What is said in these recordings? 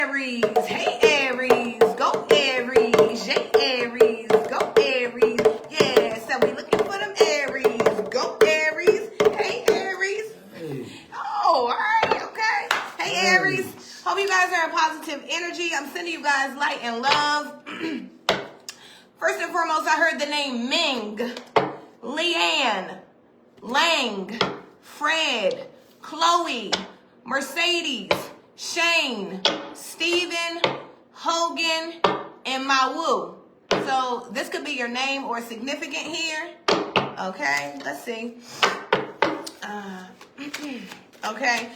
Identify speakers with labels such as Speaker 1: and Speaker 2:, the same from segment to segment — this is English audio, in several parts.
Speaker 1: Aries, hey Aries, go Aries, yay Aries, go Aries, yeah, so we looking for them Aries, go Aries, hey Aries, oh, alright, okay, hey Aries, hope you guys are in positive energy. I'm sending you guys light and love. First and foremost, I heard the name Ming, Leanne, Lang, Fred, Chloe, Mercedes, Shane, Steven, Hogan, and Mawu. So this could be your name or significant here. Okay, let's see. Okay.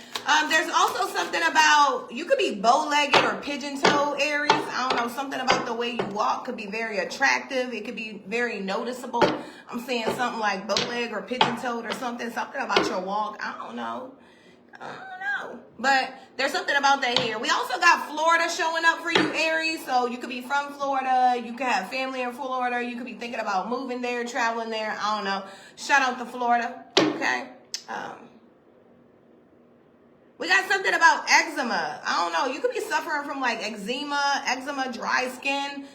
Speaker 1: There's also something about, you could be bow-legged or pigeon-toed, Aries. I don't know, something about the way you walk could be very attractive. It could be very noticeable. I'm saying something like bow-legged or pigeon-toed or something about your walk. I don't know. But there's something about that here. We also got Florida showing up for you, Aries. So you could be from Florida. You could have family in Florida. You could be thinking about moving there, traveling there. I don't know. Shout out to Florida. Okay. We got something about eczema. I don't know. You could be suffering from like eczema, dry skin,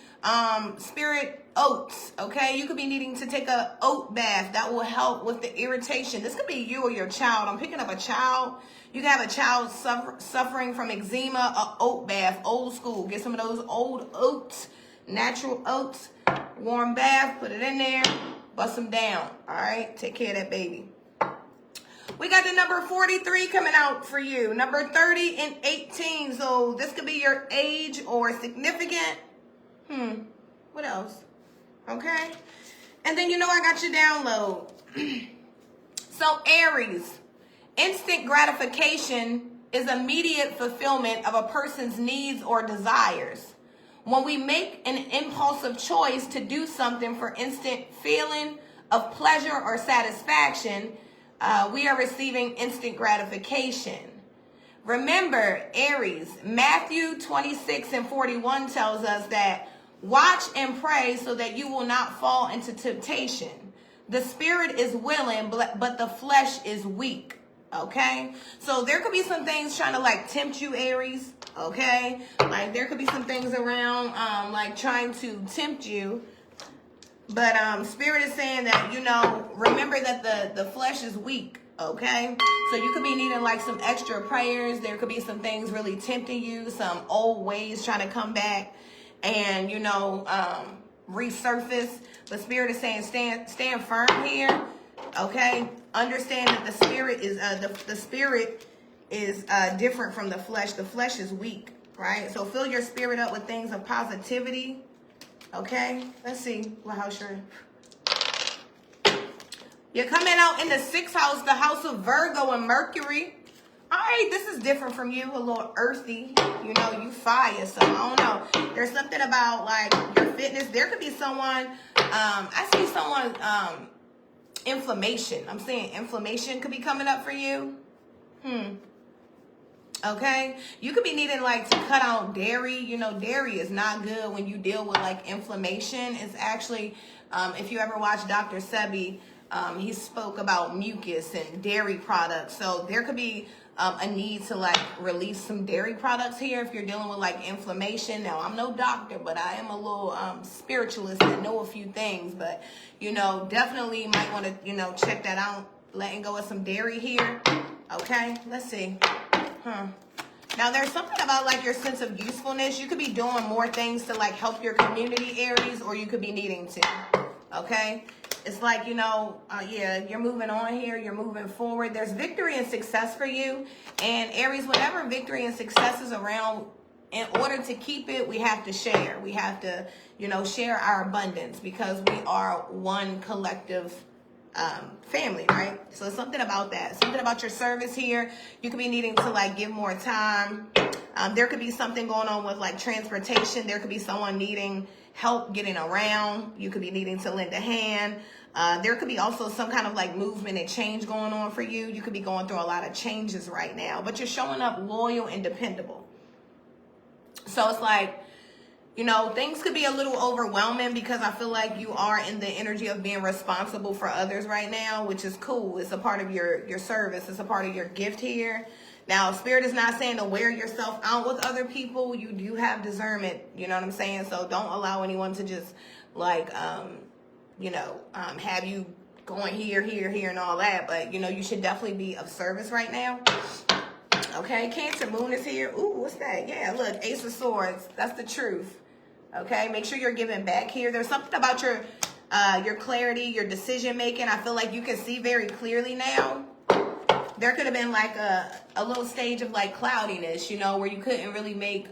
Speaker 1: spirit oats. Okay. You could be needing to take a oat bath. That will help with the irritation. This could be you or your child. I'm picking up a child. You can have a child suffering from eczema, a oat bath, old school. Get some of those old oats, natural oats, warm bath, put it in there, bust them down. All right, take care of that baby. We got the number 43 coming out for you. Number 30 and 18. So this could be your age or significant. What else? Okay. And then I got your download. So Aries. Instant gratification is immediate fulfillment of a person's needs or desires. When we make an impulsive choice to do something for instant feeling of pleasure or satisfaction, we are receiving instant gratification. Remember, Aries, Matthew 26:41 tells us that watch and pray so that you will not fall into temptation. The spirit is willing, but the flesh is weak. Okay, so there could be some things trying to like tempt you, Aries. Okay, like there could be some things around like trying to tempt you, but spirit is saying that remember that the flesh is weak. Okay, so you could be needing like some extra prayers. There could be some things really tempting you, some old ways trying to come back and resurface. But spirit is saying stand firm here. Okay, understand that the spirit is different from the flesh. The flesh is weak, right? So fill your spirit up with things of positivity. Okay, let's see. Well, how's your? You're coming out in the 6th house, the house of Virgo and Mercury. All right, this is different from you, a little earthy. You fire, so I don't know. There's something about like your fitness. There could be someone. I see someone. Inflammation. I'm saying inflammation could be coming up for you. Okay. You could be needing like to cut out dairy. Dairy is not good when you deal with like inflammation. It's actually, if you ever watch Dr. Sebi, he spoke about mucus and dairy products. So there could be a need to like release some dairy products here if you're dealing with like inflammation. Now, I'm no doctor, but I am a little spiritualist and know a few things. But definitely might want to check that out. Letting go of some dairy here. Okay, let's see. Now there's something about like your sense of usefulness. You could be doing more things to like help your community, Aries, or you could be needing to. Okay. It's like, yeah, you're moving on here. You're moving forward. There's victory and success for you. And Aries, whenever victory and success is around, in order to keep it, we have to share. We have to, share our abundance because we are one collective family, right? So it's something about that. Something about your service here. You could be needing to like give more time. There could be something going on with like transportation. There could be someone needing help getting around. You could be needing to lend a hand. There could be also some kind of like movement and change going on for you. You could be going through a lot of changes right now, but you're showing up loyal and dependable. So it's like, things could be a little overwhelming because I feel like you are in the energy of being responsible for others right now, which is cool. It's a part of your service. It's a part of your gift here. Now, Spirit is not saying to wear yourself out with other people. You do have discernment, you know what I'm saying? So don't allow anyone to just, like, have you going here, and all that. But, you should definitely be of service right now. Okay, Cancer Moon is here. Ooh, what's that? Yeah, look, Ace of Swords. That's the truth. Okay, make sure you're giving back here. There's something about your clarity, your decision making. I feel like you can see very clearly now. There could have been like a little stage of like cloudiness, where you couldn't really make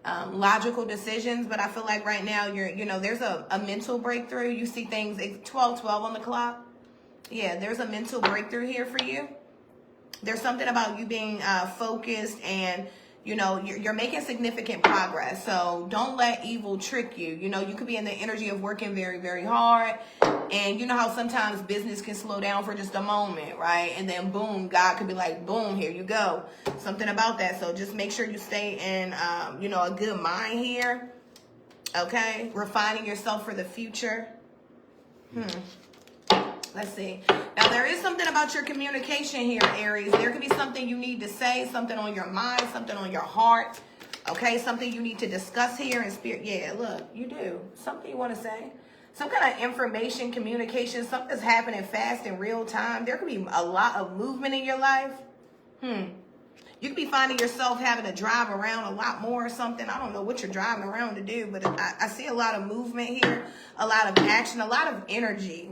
Speaker 1: logical decisions. But I feel like right now there's a mental breakthrough. You see things 12:12 on the clock. Yeah, there's a mental breakthrough here for you. There's something about you being focused and you're making significant progress. So don't let evil trick you. You could be in the energy of working very, very hard. And you know how sometimes business can slow down for just a moment, right? And then boom, God could be like, boom, here you go. Something about that. So just make sure you stay in, a good mind here. Okay? Refining yourself for the future. Let's see. Now, there is something about your communication here, Aries. There could be something you need to say, something on your mind, something on your heart. Okay, something you need to discuss here in spirit. Yeah, look, you do. Something you want to say. Some kind of information, communication, something's happening fast in real time. There could be a lot of movement in your life. You could be finding yourself having to drive around a lot more or something. I don't know what you're driving around to do, but I see a lot of movement here, a lot of action, a lot of energy.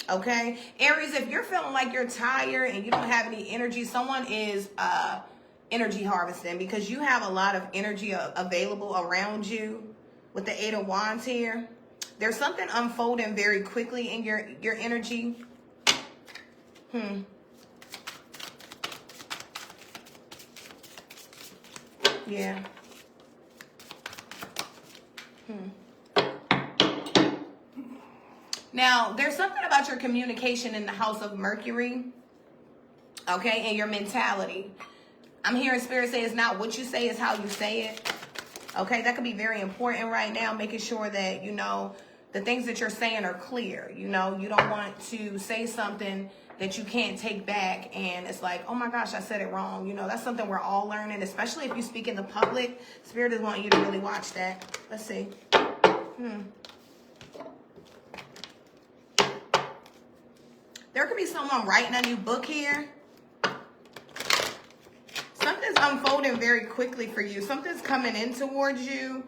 Speaker 1: Okay, Aries, if you're feeling like you're tired and you don't have any energy, someone is energy harvesting because you have a lot of energy available around you with the 8 of Wands here. There's something unfolding very quickly in your energy. Yeah. Now, there's something about your communication in the house of Mercury, okay, and your mentality. I'm hearing Spirit say it's not what you say, it's how you say it. Okay, that could be very important right now, making sure that, the things that you're saying are clear. You don't want to say something that you can't take back and it's like, oh my gosh, I said it wrong. That's something we're all learning, especially if you speak in the public. Spirit is wanting you to really watch that. Let's see. There could be someone writing a new book here. Something's unfolding very quickly for you. Something's coming in towards you.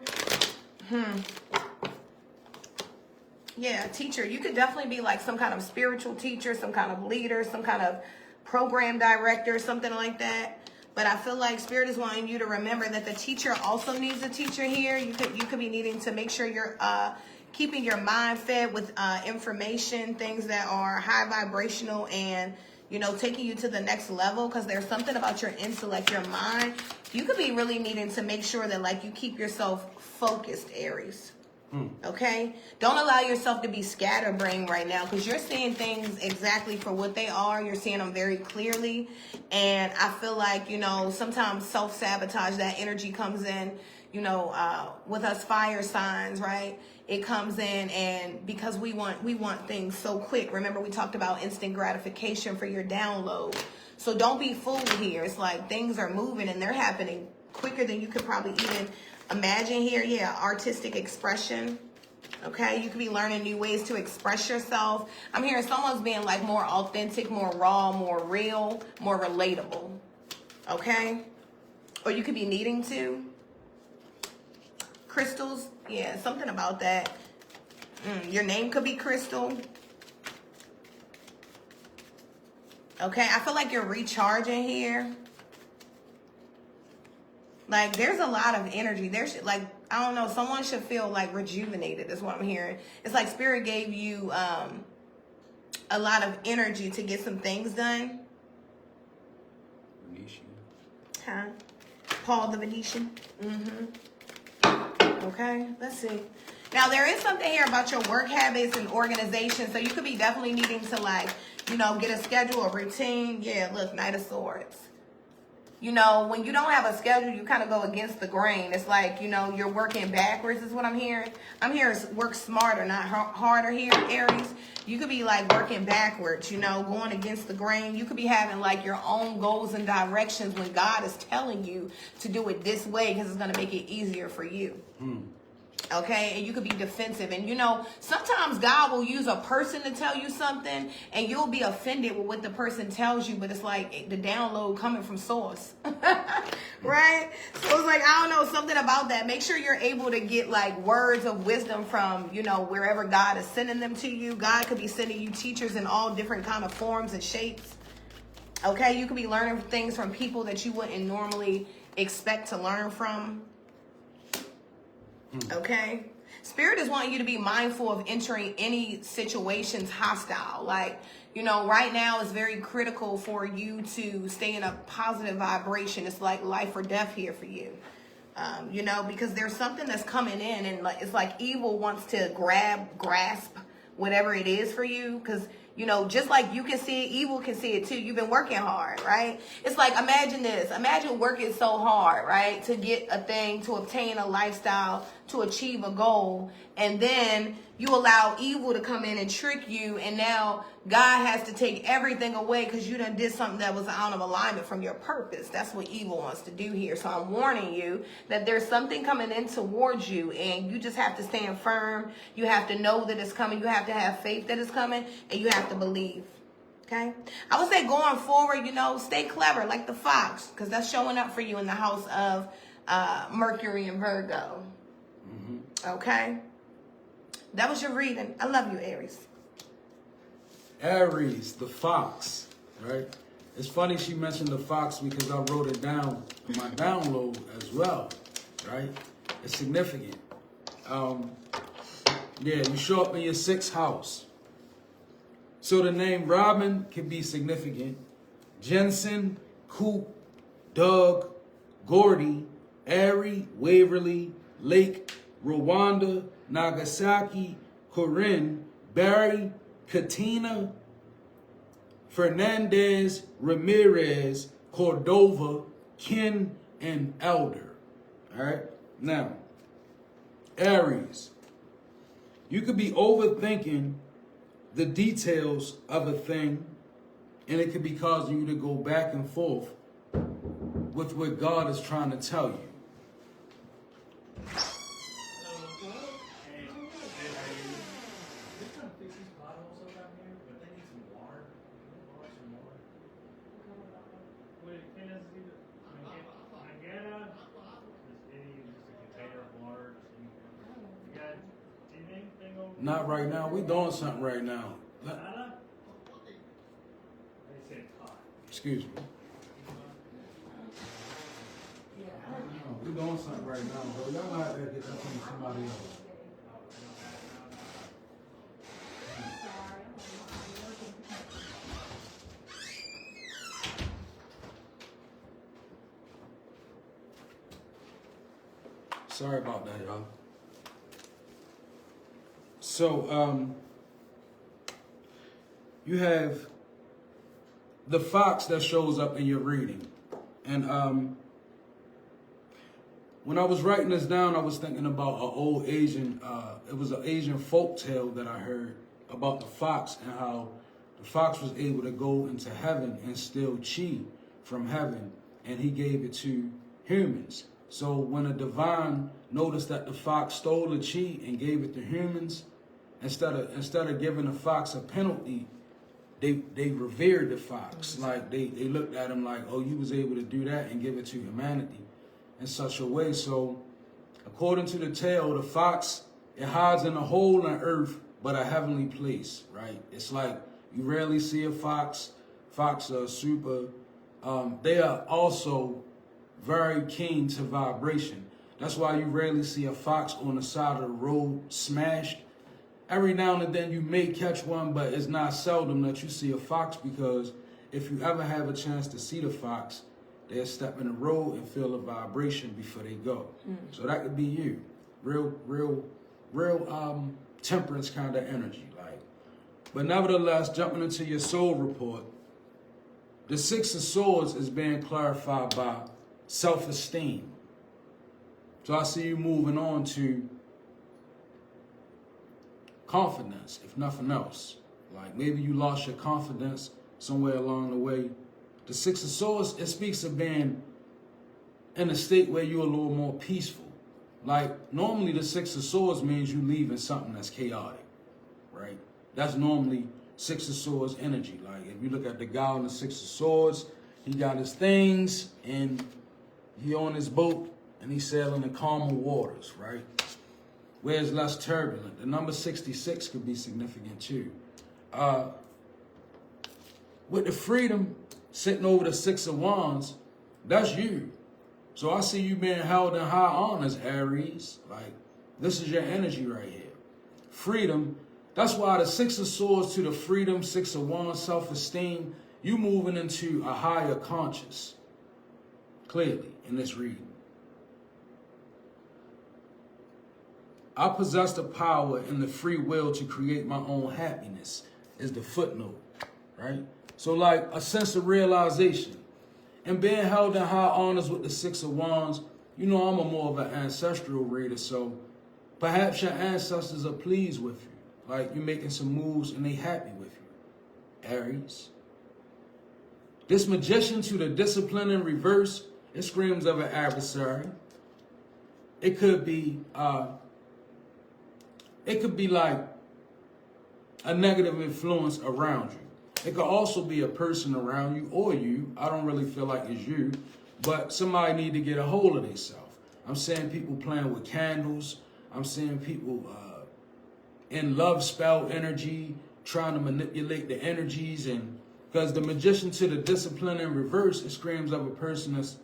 Speaker 1: Yeah, teacher. You could definitely be like some kind of spiritual teacher, some kind of leader, some kind of program director, something like that. But I feel like Spirit is wanting you to remember that the teacher also needs a teacher here. You could be needing to make sure you're keeping your mind fed with information, things that are high vibrational and, taking you to the next level, because there's something about your intellect, your mind. You could be really needing to make sure that, like, you keep yourself focused, Aries. Okay? Don't allow yourself to be scatterbrained right now, because you're seeing things exactly for what they are. You're seeing them very clearly. And I feel like, sometimes self-sabotage, that energy comes in, with us fire signs, right? It comes in, and because we want things so quick. Remember, we talked about instant gratification for your download. So don't be fooled here. It's like things are moving and they're happening quicker than you could probably even imagine here. Yeah, artistic expression. Okay, you could be learning new ways to express yourself. I'm hearing someone's being like more authentic, more raw, more real, more relatable. Okay, or you could be needing to. Crystals, yeah, something about that. Your name could be Crystal. Okay, I feel like you're recharging here. Like, there's a lot of energy. There's, like, I don't know, someone should feel, like, rejuvenated is what I'm hearing. It's like Spirit gave you a lot of energy to get some things done.
Speaker 2: Venetian.
Speaker 1: Huh? Paul the Venetian. Okay, let's see. Now, there is something here about your work habits and organization. So you could be definitely needing to, like, get a schedule, a routine. Yeah, look, Knight of Swords. you know, when you don't have a schedule, you kind of go against the grain. It's like, you know, you're working backwards is what I'm hearing. I'm hearing work smarter, not harder here, Aries. You could be like working backwards, you know, going against the grain. You could be having like your own goals and directions when God is telling you to do it this way because it's going to make it easier for you. Okay, and you could be defensive. And you know, sometimes God will use a person to tell you something and you'll be offended with what the person tells you, but it's like the download coming from source. Right? So it's like, I don't know, something about that. Make sure you're able to get like words of wisdom from, you know, wherever God is sending them to you. God could be sending you teachers in all different kind of forms and shapes. Okay, you could be learning things from people that you wouldn't normally expect to learn from. Okay, Spirit is wanting you to be mindful of entering any situations hostile. Like, you know, right now is very critical for you to stay in a positive vibration. It's like life or death here for you. You know, because there's something that's coming in, and like it's like evil wants to grasp whatever it is for you, because you know, just like you can see it, evil can see it too. You've been working hard, right? It's like, imagine this. Imagine working so hard, right? To get a thing, to obtain a lifestyle, to achieve a goal. And then you allow evil to come in and trick you. And now God has to take everything away because you done did something that was out of alignment from your purpose. That's what evil wants to do here. So I'm warning you that there's something coming in towards you, and you just have to stand firm. You have to know that it's coming. You have to have faith that it's coming, and you have to believe. Okay? I would say going forward, you know, stay clever like the fox, because that's showing up for you in the house of Mercury and Virgo. Okay? That was your reading. I love you, Aries.
Speaker 2: Aries, the fox, right? It's funny she mentioned the fox because I wrote it down in my download as well, right? It's significant. Yeah, you show up in your 6th house. So the name Robin can be significant. Jensen, Coop, Doug, Gordy, Ari, Waverly, Lake, Rwanda, Nagasaki, Corinne, Barry, Katina, Fernandez, Ramirez, Cordova, Ken, and Elder. All right? Now, Aries, you could be overthinking the details of a thing, and it could be causing you to go back and forth with what God is trying to tell you. Not right now. We doing something right now. Excuse me. We doing something right now, bro. Y'all gonna have to get that from somebody else. Sorry about that, y'all. So, you have the fox that shows up in your reading. And when I was writing this down, I was thinking about an old Asian, it was an Asian folk tale that I heard about the fox and how the fox was able to go into heaven and steal chi from heaven, and he gave it to humans. So when a divine noticed that the fox stole the chi and gave it to humans, instead of giving the fox a penalty, they revered the fox. Like they looked at him like, oh, you was able to do that and give it to humanity in such a way. So according to the tale, the fox, it hides in a hole in the earth, but a heavenly place, right? It's like you rarely see a fox. Fox are super, they are also very keen to vibration. That's why you rarely see a fox on the side of the road smashed. Every now and then you may catch one, but it's not seldom that you see a fox, because if you ever have a chance to see the fox, they'll step in the road and feel the vibration before they go. So that could be you. Real temperance kind of energy. Like, but nevertheless, jumping into your soul report, The Six of Swords is being clarified by self-esteem. So I see you moving on to confidence, if nothing else. Like maybe you lost your confidence somewhere along the way. The Six of Swords, it speaks of being in a state where you're a little more peaceful. Like normally the Six of Swords means you leaving something that's chaotic, right? That's normally Six of Swords energy. Like if you look at the guy on the Six of Swords, he got his things and he on his boat and he's sailing in calmer waters, right? Where it's less turbulent. The number 66 could be significant too. With the freedom sitting over the Six of Wands, that's you. So I see you being held in high honors, Aries. Like, this is your energy right here. Freedom. That's why the Six of Swords to the freedom, Six of Wands, self-esteem, you moving into a higher conscious, clearly, in this reading. I possess the power and the free will to create my own happiness, is the footnote, right? So like a sense of realization. And being held in high honors with the Six of Wands, you know I'm a more of an ancestral reader, so perhaps your ancestors are pleased with you. Like you're making some moves and they happy with you, Aries. This Magician to the discipline in reverse, it screams of an adversary. It could be like a negative influence around you. It could also be a person around you or you. I don't really feel like it's you, but somebody need to get a hold of themselves. I'm seeing people playing with candles. I'm seeing people in love spell energy, trying to manipulate the energies. And because the Magician to the discipline in reverse, it screams of a person that's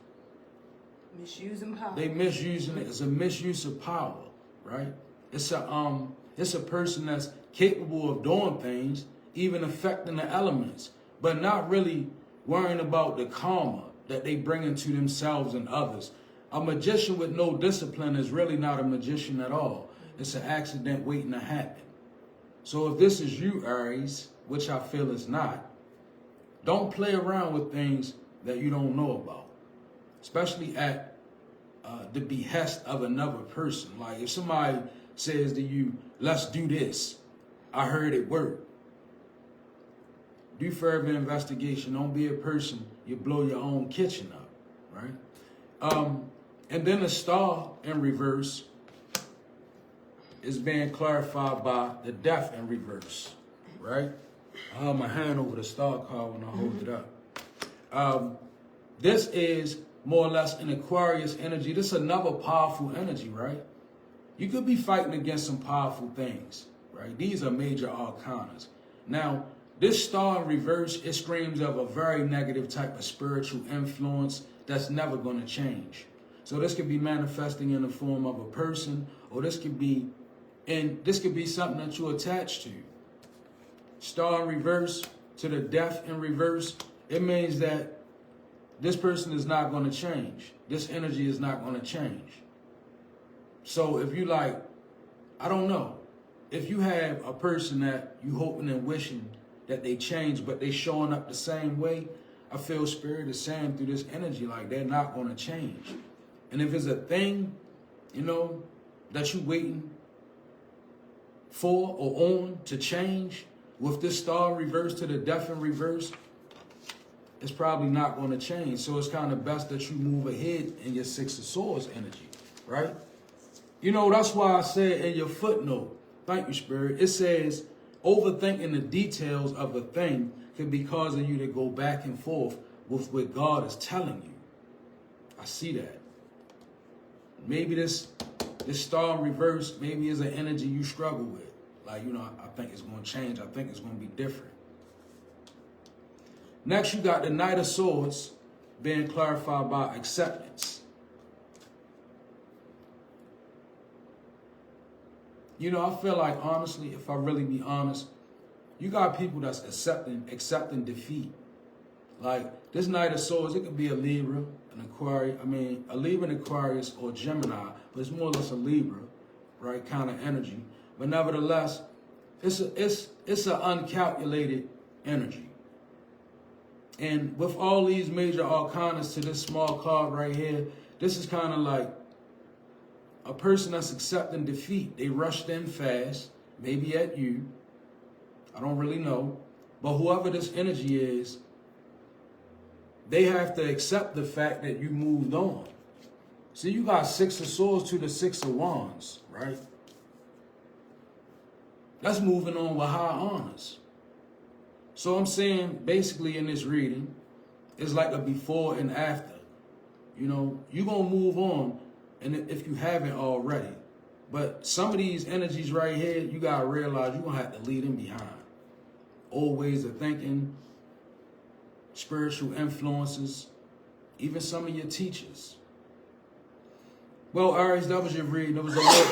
Speaker 1: misusing power.
Speaker 2: They misusing it. It's a misuse of power, right? It's a person that's capable of doing things, even affecting the elements, but not really worrying about the karma that they bring into themselves and others. A magician with no discipline is really not a magician at all. It's an accident waiting to happen. So if this is you, Aries, which I feel is not, don't play around with things that you don't know about, especially at the behest of another person. Like if somebody says to you, let's do this, I heard it work. Do further investigation. Don't be a person, you blow your own kitchen up, right? And then the star in reverse is being clarified by the death in reverse, right? I have my hand over the star card when I hold it up. This is more or less an Aquarius energy. This is another powerful energy, right? You could be fighting against some powerful things, right? These are major arcanas. Now, this star in reverse, it screams of a very negative type of spiritual influence that's never going to change. So this could be manifesting in the form of a person, or this could be something that you're attached to. Star in reverse to the death in reverse, it means that this person is not going to change. This energy is not going to change. So if you like, I don't know, if you have a person that you hoping and wishing that they change, but they showing up the same way, I feel Spirit is saying through this energy, like they're not going to change. And if it's a thing, you know, that you waiting for or on to change, with this star reverse to the death in reverse, it's probably not going to change. So it's kind of best that you move ahead in your Six of Swords energy, right? You know, that's why I said in your footnote, thank you, Spirit, it says, overthinking the details of a thing can be causing you to go back and forth with what God is telling you. I see that. Maybe this star in reverse maybe is an energy you struggle with. Like, you know, I think it's going to change. I think it's going to be different. Next, you got the Knight of Swords being clarified by acceptance. You know, I feel like, honestly, if I really be honest, you got people that's accepting defeat. Like, this Knight of Swords, it could be a Libra, an Aquarius, a Libra, an Aquarius, or Gemini, but it's more or less a Libra, right, kind of energy. But nevertheless, it's an uncalculated energy. And with all these major arcanas to this small card right here, this is kind of like a person that's accepting defeat. They rushed in fast, maybe at you. I don't really know. But whoever this energy is, they have to accept the fact that you moved on. See, you got 6 of Swords to the 6 of Wands, right? That's moving on with high honors. So I'm saying, basically in this reading, it's like a before and after. You know, you're going to move on, and if you haven't already. But some of these energies right here, you got to realize you're going to have to leave them behind. Old ways of thinking, spiritual influences, even some of your teachers. Well, Aries, that was your reading. It was a little